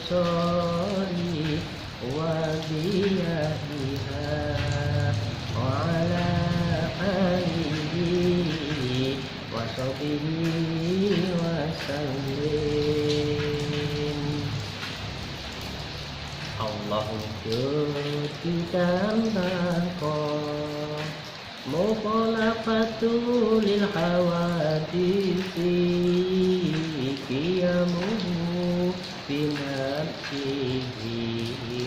absari wa biyadiha wa ala alihi wa sahbihi wa sallim. Allahumma ditambahkan mukhalafatu lil hawadisi qiyamuhu binafsihi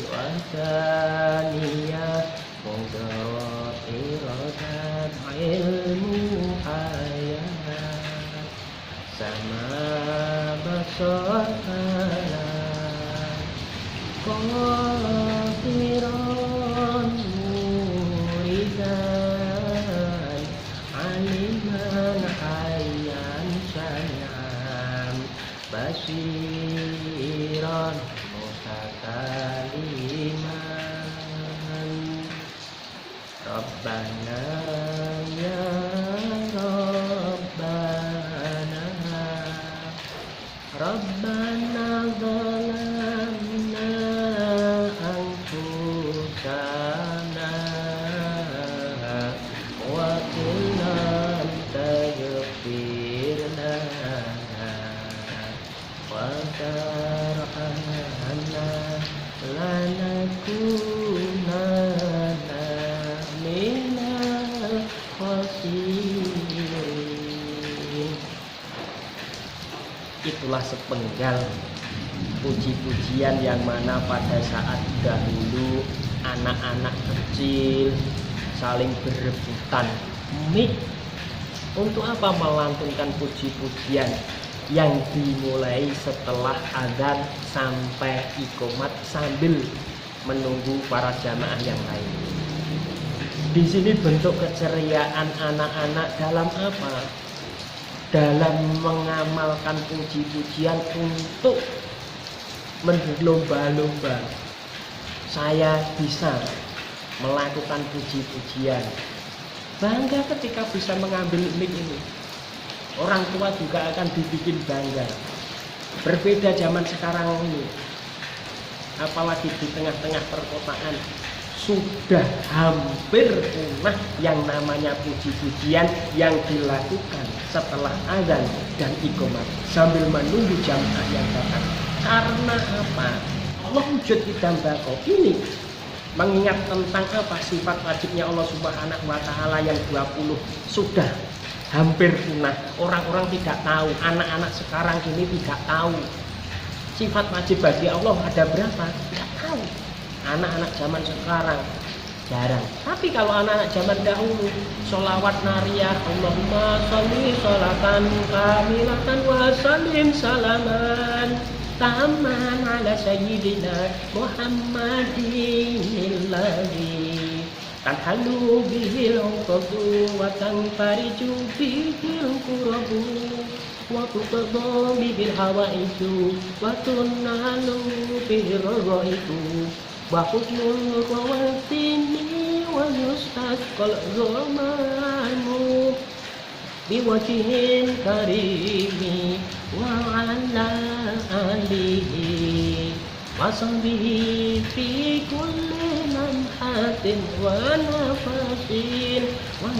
wa thaniyah mudarat iradat ilmu hayat sama basara qadiran muridan aliman hayyan syai'an basiran mutakaliman Rabbana ya Rabbana Rabbana zalamna anfusana wa illam taghfir lana wa tarhamna lanakunanna minal khasirin. Itulah sepenggal puji-pujian yang mana pada saat dahulu anak-anak kecil saling berebutan mic. Untuk apa melantunkan puji-pujian yang dimulai setelah azan sampai iqomat sambil menunggu para jamaah yang lain. Di sini bentuk keceriaan anak-anak dalam apa? Dalam mengamalkan puji-pujian untuk berlomba-lomba. Saya bisa melakukan puji-pujian. Bangga ketika bisa mengambil mic ini. Orang tua juga akan dibikin bangga. Berbeda zaman sekarang ini. Apalagi di tengah-tengah perkotaan. Sudah hampir punah yang namanya puji-pujian yang dilakukan setelah azan dan iqomat sambil menunggu jamaah yang datang. Karena apa? Allah wujud idambako ini mengingat tentang apa sifat wajibnya Allah Subhanahu wa Ta'ala yang 20 sudah hampir punah. Orang-orang tidak tahu, anak-anak sekarang ini tidak tahu sifat wajib bagi Allah ada berapa, tidak tahu. Anak-anak zaman sekarang jarang. Tapi kalau anak-anak zaman dahulu sholawat nariyah Allahumma sholli sholatan kamilatan wa sallim salaman taman ala sayyidina Muhammadin alladhi tanhalu bihil uqadu wa tanfariju bihil qurabu wa tuqaddu bil hawaiju wa tunalu bihir raitu wa husnul rawatini wa yustasqal zamanu biwajhin karimi wa ala alihi wa sahbihi fi kulli lamhatin wa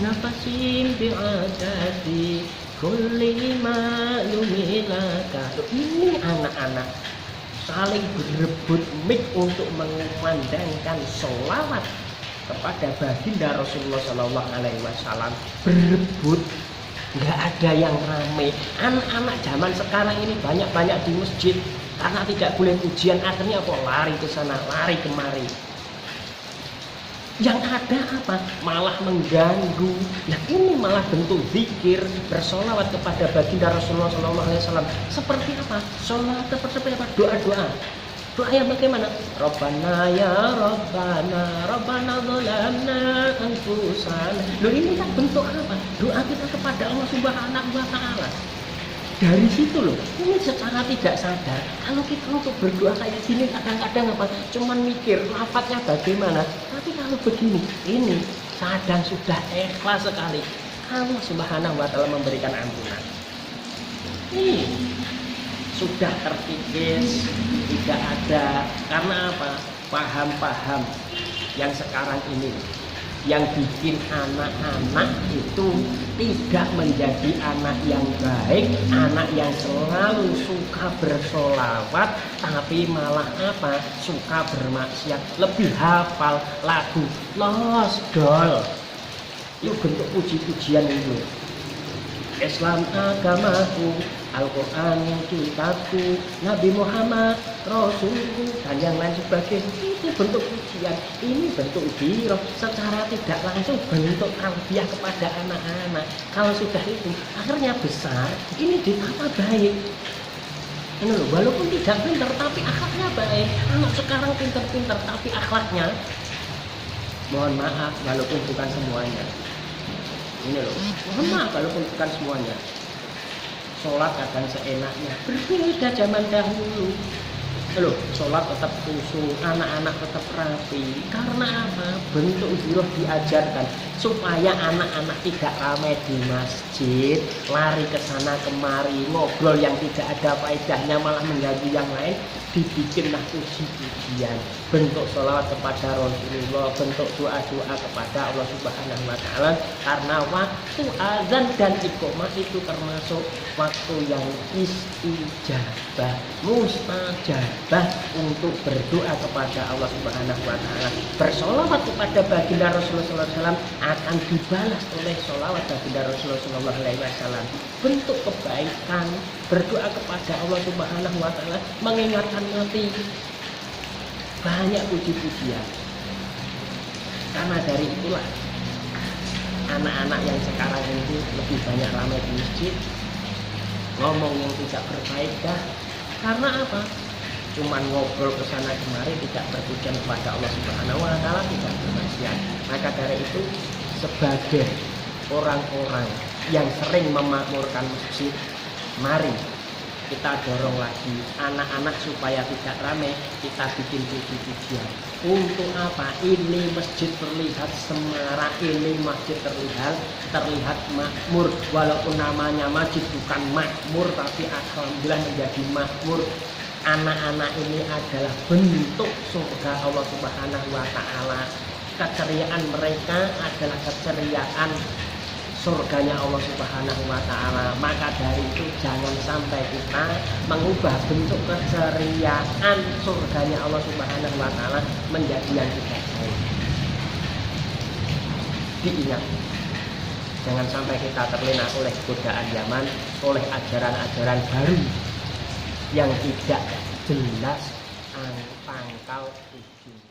nafasin bi'adati kulli ma lumilaka. Ini anak-anak saling berebut mic untuk mengumandangkan sholawat kepada baginda Rasulullah Sallallahu Alaihi Wasallam. Berebut, nggak ada yang rame. Anak-anak zaman sekarang ini banyak-banyak di masjid karena tidak boleh ujian, akhirnya kok lari ke sana, lari kemari. Yang ada apa? Malah mengganggu. Nah ini malah bentuk zikir bersolawat kepada baginda Rasulullah SAW. Seperti apa? Solawat seperti apa? Doa-doa. Doa yang bagaimana? Rabbana ya Rabbana, Rabbana zalamna anfusana. Loh ini kan bentuk apa? Doa kita kepada Allah Subhanahu wa Ta'ala. Dari situ loh, ini secara tidak sadar kalau kita untuk berdoa kayak gini kadang-kadang apa? Cuman mikir lafadznya bagaimana. Tapi kalau begini, ini sadar sudah ikhlas sekali. Allah Subhanahu wa Ta'ala memberikan ampunan. Ini sudah terkikis, tidak ada. Karena apa? Paham-paham yang sekarang ini yang bikin anak-anak itu tidak menjadi anak yang baik, anak yang selalu suka bersolawat, tapi malah apa? Suka bermaksiat, lebih hafal lagu Los Dol. Itu bentuk puji-pujian itu. Islam agamaku, Al-Quran kitabku, Nabi Muhammad Rasulku, dan yang lain sebagainya. Itu bentuk pujian. Ini bentuk dhikr, secara tidak langsung bentuk tarbiyah kepada anak-anak. Kalau sudah itu akhirnya besar, ini ditata baik. Ini loh, walaupun tidak pintar tapi akhlaknya baik. Anak sekarang pintar-pintar tapi akhlaknya, mohon maaf, walaupun bukan semuanya. Ini loh, mohon maaf walaupun bukan semuanya. Sholat kadang seenaknya, berbeda zaman dahulu. Loh, sholat tetap khusyuk, anak-anak tetap rapi. Karena apa? Bentuk dhikr diajarkan supaya anak-anak tidak ramai di masjid, lari ke sana kemari, ngobrol yang tidak ada faedahnya, malah mengganggu yang lain. Dibikinlah puji-pujian, bentuk sholawat kepada Rasulullah, bentuk doa-doa kepada Allah Subhanahu wa Ta'ala. Karena waktu azan dan iqomah itu termasuk waktu yang istijabah, mustajabah untuk berdoa kepada Allah Subhanahu wa Ta'ala. Bersolawat kepada baginda Rasulullah SAW akan dibalas oleh solawat baginda Rasulullah SAW. Bentuk kebaikan, berdoa kepada Allah Subhanahu wa Ta'ala, mengingatkan mati, banyak puji-pujian. Karena dari itulah anak-anak yang sekarang ini lebih banyak ramai di masjid, ngomong yang tidak berfaedah. Karena apa? Cuman ngobrol ke sana kemari, tidak berpujian kepada Allah Subhanahu wa Ta'ala, tidak bermaksiat. Maka dari itu, sebagai orang-orang yang sering memakmurkan masjid, mari kita dorong lagi anak-anak supaya tidak ramai, kita bikin puji-pujian. Untuk apa? Ini masjid terlihat semarak, ini masjid terlihat makmur. Walaupun namanya masjid bukan makmur, tapi alhamdulillah menjadi makmur. Anak-anak ini adalah bentuk surga Allah Subhanahu wa Ta'ala. Keceriaan mereka adalah keceriaan surganya Allah Subhanahu wa Ta'ala. Maka dari itu jangan sampai kita mengubah bentuk keceriaan surganya Allah Subhanahu wa Ta'ala menjadi yang tidak baik. Diingat, jangan sampai kita terlena oleh godaan zaman, oleh ajaran-ajaran baru yang tidak jelas pangkal ujung.